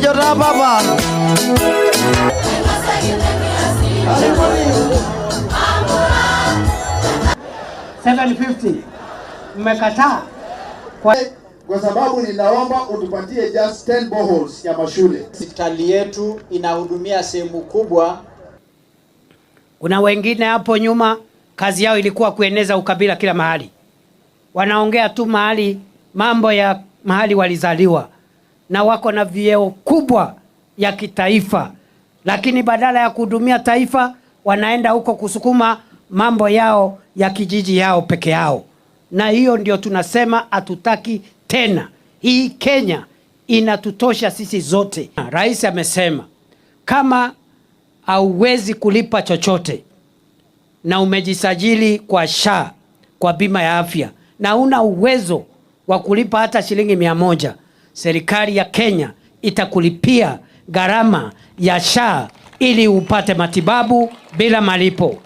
jora baba. 750 mmekataa kwa sababu ninaomba utupatie just 10 boreholes ya mashule. Hospitali yetu inahudumia sehemu kubwa. Kuna wengine hapo nyuma kazi yao ilikuwa kueneza ukabila kila mahali. Wanaongea tu mahali mambo ya mahali walizaliwa na wako na vyeo kubwa ya kitaifa, lakini badala ya kuhudumia taifa wanaenda huko kusukuma mambo yao ya kijiji yao peke yao. Na hiyo ndio tunasema hatutaki tena. Hii Kenya inatutosha sisi zote. Rais amesema kama hauwezi kulipa chochote na umejisajili kwa SHA, kwa bima ya afya, na una uwezo wa kulipa hata shilingi 100, serikali ya Kenya itakulipia gharama ya SHA ili upate matibabu bila malipo.